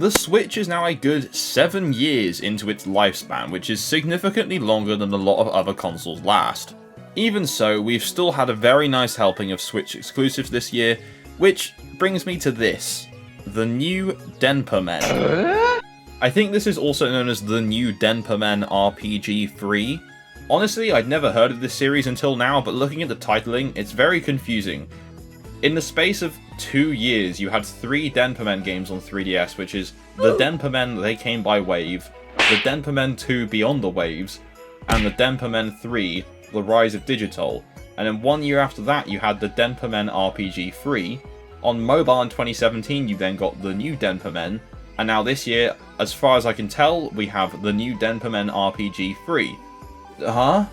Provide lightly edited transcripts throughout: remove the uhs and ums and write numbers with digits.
The Switch is now a good 7 years into its lifespan, which is significantly longer than a lot of other consoles last. Even so, we've still had a very nice helping of Switch exclusives this year, which brings me to this. The new Denpa Men. I think this is also known as the new Denpa Men RPG 3. Honestly, I'd never heard of this series until now, but looking at the titling, it's very confusing. In the space of 2 years, you had 3 Denpa Men games on 3DS, which is the Denpa Men They Came by Wave, the Denpa Men 2 Beyond the Waves, and the Denpa Men 3 The Rise of Digital. And then 1 year after that, you had the Denpa Men RPG 3. On mobile in 2017, you then got the new Denpa Men. And now this year, as far as I can tell, we have the new Denpa Men RPG 3. Huh?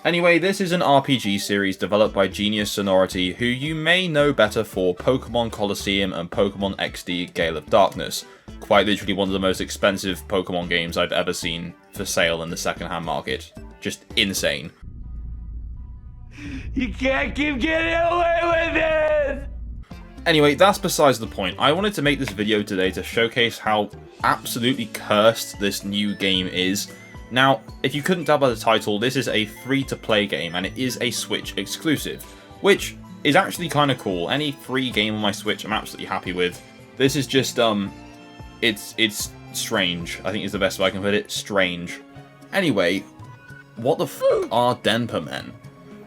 Anyway, this is an RPG series developed by Genius Sonority, who you may know better for Pokemon Colosseum and Pokemon XD Gale of Darkness. Quite literally one of the most expensive Pokemon games I've ever seen for sale in the second-hand market. Just insane. You can't keep getting away with this! Anyway, that's besides the point. I wanted to make this video today to showcase how absolutely cursed this new game is. Now, if you couldn't tell by the title, this is a free-to-play game, and it is a Switch exclusive, which is actually kind of cool. Any free game on my Switch I'm absolutely happy with. This is just, it's strange, I think is the best way I can put it, strange. Anyway, what the f*** are Denpa Men?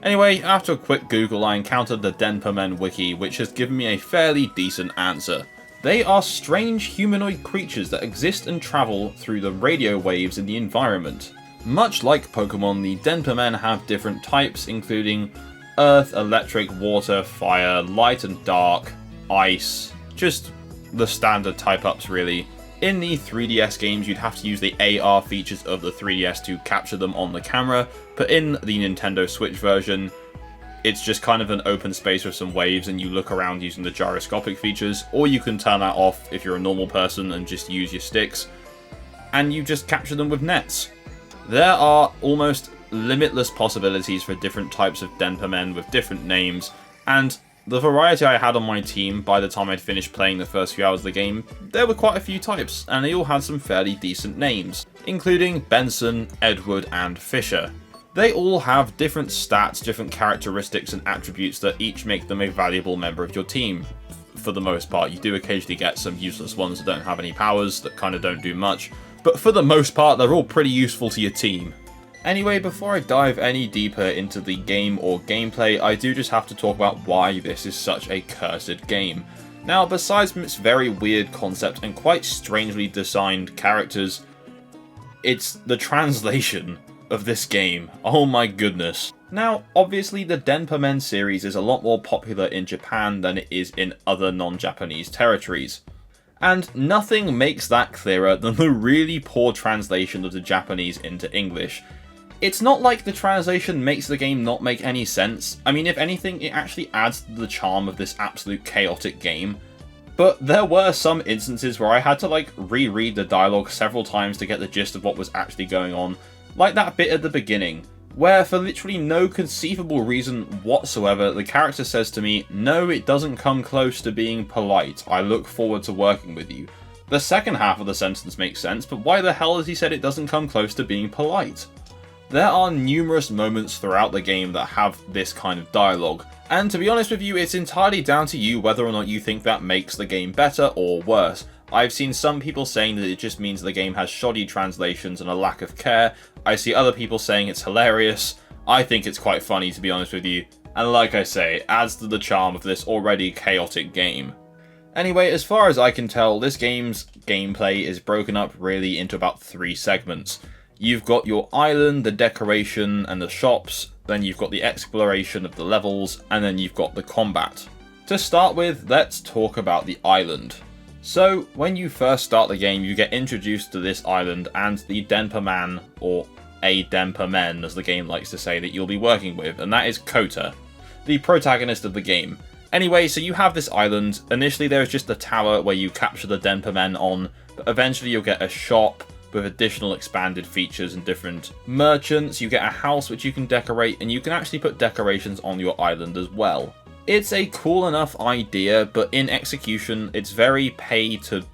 Anyway, after a quick Google, I encountered the Denpa Men wiki, which has given me a fairly decent answer. They are strange humanoid creatures that exist and travel through the radio waves in the environment. Much like Pokemon, the Denpa Men have different types, including earth, electric, water, fire, light and dark, ice, just the standard type-ups really. In the 3DS games, you'd have to use the AR features of the 3DS to capture them on the camera, but in the Nintendo Switch version, it's just kind of an open space with some waves and you look around using the gyroscopic features, or you can turn that off if you're a normal person and just use your sticks, and you just capture them with nets. There are almost limitless possibilities for different types of Denpa Men with different names, and the variety I had on my team by the time I'd finished playing the first few hours of the game, there were quite a few types, and they all had some fairly decent names, including Benson, Edward, and Fisher. They all have different stats, different characteristics and attributes that each make them a valuable member of your team. For the most part, you do occasionally get some useless ones that don't have any powers, that kind of don't do much, but for the most part, they're all pretty useful to your team. Anyway, before I dive any deeper into the game or gameplay, I do just have to talk about why this is such a cursed game. Now, besides from its very weird concept and quite strangely designed characters, it's the translation of this game. Oh my goodness. Now, obviously the Denpa Men series is a lot more popular in Japan than it is in other non-Japanese territories. And nothing makes that clearer than the really poor translation of the Japanese into English. It's not like the translation makes the game not make any sense. I mean, if anything, it actually adds to the charm of this absolute chaotic game. But there were some instances where I had to reread the dialogue several times to get the gist of what was actually going on. Like that bit at the beginning, where for literally no conceivable reason whatsoever, the character says to me, "No, it doesn't come close to being polite. I look forward to working with you." The second half of the sentence makes sense, but why the hell has he said it doesn't come close to being polite? There are numerous moments throughout the game that have this kind of dialogue, and to be honest with you, it's entirely down to you whether or not you think that makes the game better or worse. I've seen some people saying that it just means the game has shoddy translations and a lack of care. I see other people saying it's hilarious. I think it's quite funny, to be honest with you. And like I say, it adds to the charm of this already chaotic game. Anyway, as far as I can tell, this game's gameplay is broken up really into about 3 segments. You've got your island, the decoration, and the shops. Then you've got the exploration of the levels, and then you've got the combat. To start with, let's talk about the island. So, when you first start the game, you get introduced to this island and the Denpa Man, or a Denpa Men as the game likes to say, that you'll be working with, and that is Kota, the protagonist of the game. Anyway, so you have this island. Initially there is just a tower where you capture the Denpa Men on, but eventually you'll get a shop with additional expanded features and different merchants. You get a house which you can decorate, and you can actually put decorations on your island as well. It's a cool enough idea, but in execution, it's very pay to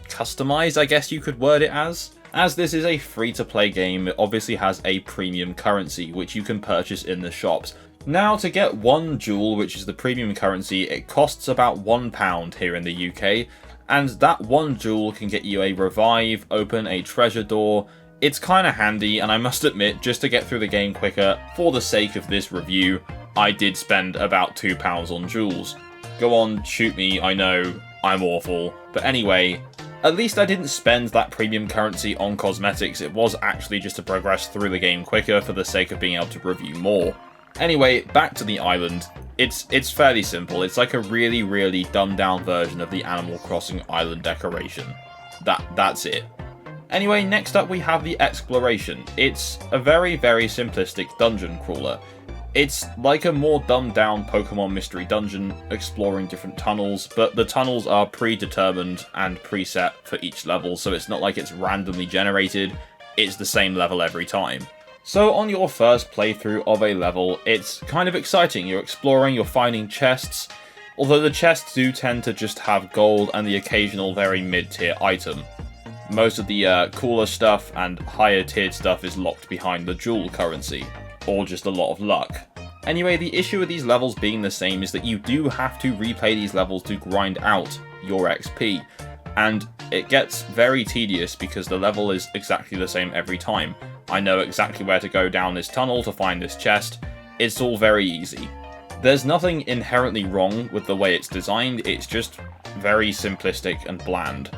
customized, I guess you could word it as. As this is a free-to-play game, it obviously has a premium currency, which you can purchase in the shops. Now, to get one jewel, which is the premium currency, it costs about £1 here in the UK, and that one jewel can get you a revive, open a treasure door. It's kinda handy, and I must admit, just to get through the game quicker, for the sake of this review, I did spend about £2 on jewels. Go on, shoot me, I know, I'm awful. But anyway, at least I didn't spend that premium currency on cosmetics. It was actually just to progress through the game quicker for the sake of being able to review more. Anyway, back to the island. It's fairly simple. It's like a really, really dumbed down version of the Animal Crossing island decoration. That's it. Anyway, next up we have the exploration. It's a very, very simplistic dungeon crawler. It's like a more dumbed down Pokemon Mystery Dungeon, exploring different tunnels, but the tunnels are predetermined and preset for each level, so it's not like it's randomly generated, it's the same level every time. So on your first playthrough of a level, it's kind of exciting. You're exploring, you're finding chests, although the chests do tend to just have gold and the occasional very mid-tier item. Most of the cooler stuff and higher tiered stuff is locked behind the jewel currency, or just a lot of luck. Anyway, the issue with these levels being the same is that you do have to replay these levels to grind out your XP, and it gets very tedious because the level is exactly the same every time. I know exactly where to go down this tunnel to find this chest. It's all very easy. There's nothing inherently wrong with the way it's designed, it's just very simplistic and bland.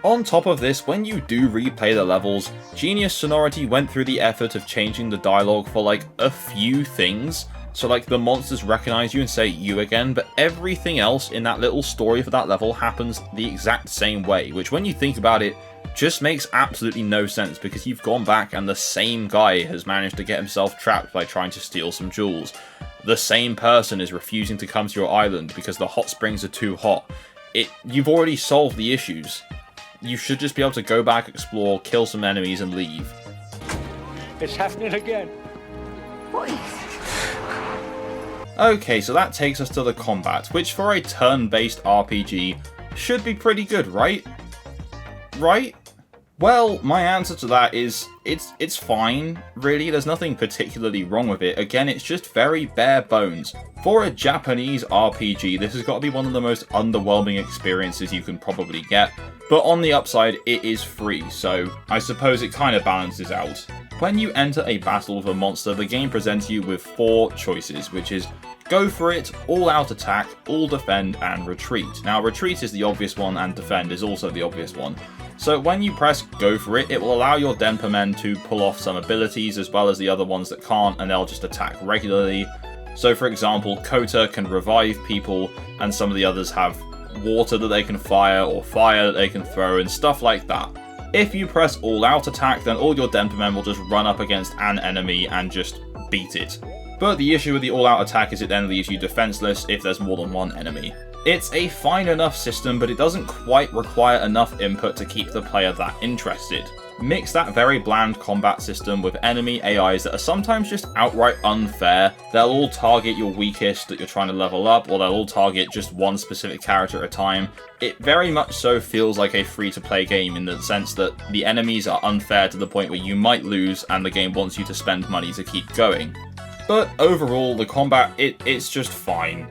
On top of this, when you do replay the levels, Genius Sonority went through the effort of changing the dialogue for like a few things. So like the monsters recognize you and say you again, but everything else in that little story for that level happens the exact same way, which when you think about it, just makes absolutely no sense because you've gone back and the same guy has managed to get himself trapped by trying to steal some jewels. The same person is refusing to come to your island because the hot springs are too hot. You've already solved the issues. You should just be able to go back, explore, kill some enemies and leave. It's happening again. What is Okay, so that takes us to the combat, which for a turn-based RPG should be pretty good, right? Right? Well, my answer to that is, it's fine, really. There's nothing particularly wrong with it. Again, it's just very bare bones. For a Japanese RPG, this has got to be one of the most underwhelming experiences you can probably get. But on the upside, it is free, so I suppose it kind of balances out. When you enter a battle with a monster, the game presents you with 4 choices, which is go for it, all out attack, all defend, and retreat. Now, retreat is the obvious one, and defend is also the obvious one. So when you press go for it, it will allow your Denpa Men to pull off some abilities as well as the other ones that can't, and they'll just attack regularly. So for example, Kota can revive people, and some of the others have water that they can fire, or fire that they can throw, and stuff like that. If you press all out attack, then all your Denpa Men will just run up against an enemy and just beat it. But the issue with the all out attack is it then leaves you defenseless if there's more than one enemy. It's a fine enough system, but it doesn't quite require enough input to keep the player that interested. Mix that very bland combat system with enemy AIs that are sometimes just outright unfair. They'll all target your weakest that you're trying to level up, or they'll all target just one specific character at a time. It very much so feels like a free-to-play game in the sense that the enemies are unfair to the point where you might lose and the game wants you to spend money to keep going. But overall, the combat, it's just fine.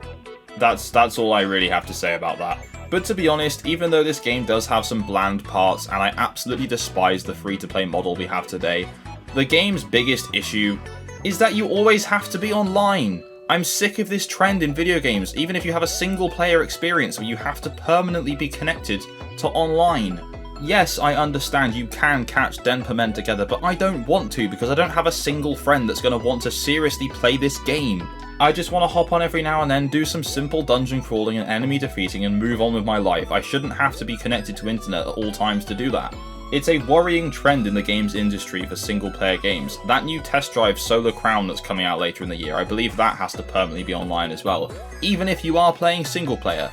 That's all I really have to say about that. But to be honest, even though this game does have some bland parts, and I absolutely despise the free-to-play model we have today, the game's biggest issue is that you always have to be online. I'm sick of this trend in video games, even if you have a single-player experience where you have to permanently be connected to online. Yes, I understand you can catch Denpa Men together, but I don't want to because I don't have a single friend that's going to want to seriously play this game. I just want to hop on every now and then, do some simple dungeon crawling and enemy defeating and move on with my life. I shouldn't have to be connected to internet at all times to do that. It's a worrying trend in the games industry for single player games. That new test drive Solar Crown that's coming out later in the year, I believe that has to permanently be online as well, even if you are playing single player.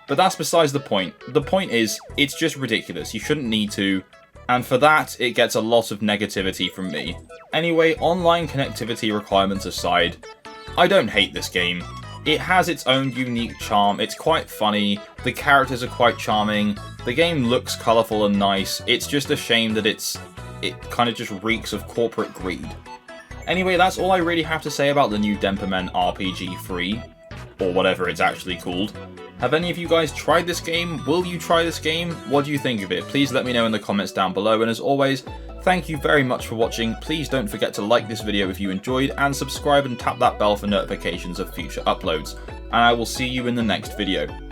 But that's besides the point. The point is, it's just ridiculous. You shouldn't need to. And for that, it gets a lot of negativity from me. Anyway, online connectivity requirements aside, I don't hate this game. It has its own unique charm, it's quite funny, the characters are quite charming, the game looks colourful and nice, it's just a shame that it kind of just reeks of corporate greed. Anyway, that's all I really have to say about the new Denpa Men RPG 3, or whatever it's actually called. Have any of you guys tried this game? Will you try this game? What do you think of it? Please let me know in the comments down below, and as always, thank you very much for watching. Please don't forget to like this video if you enjoyed, and subscribe and tap that bell for notifications of future uploads. And I will see you in the next video.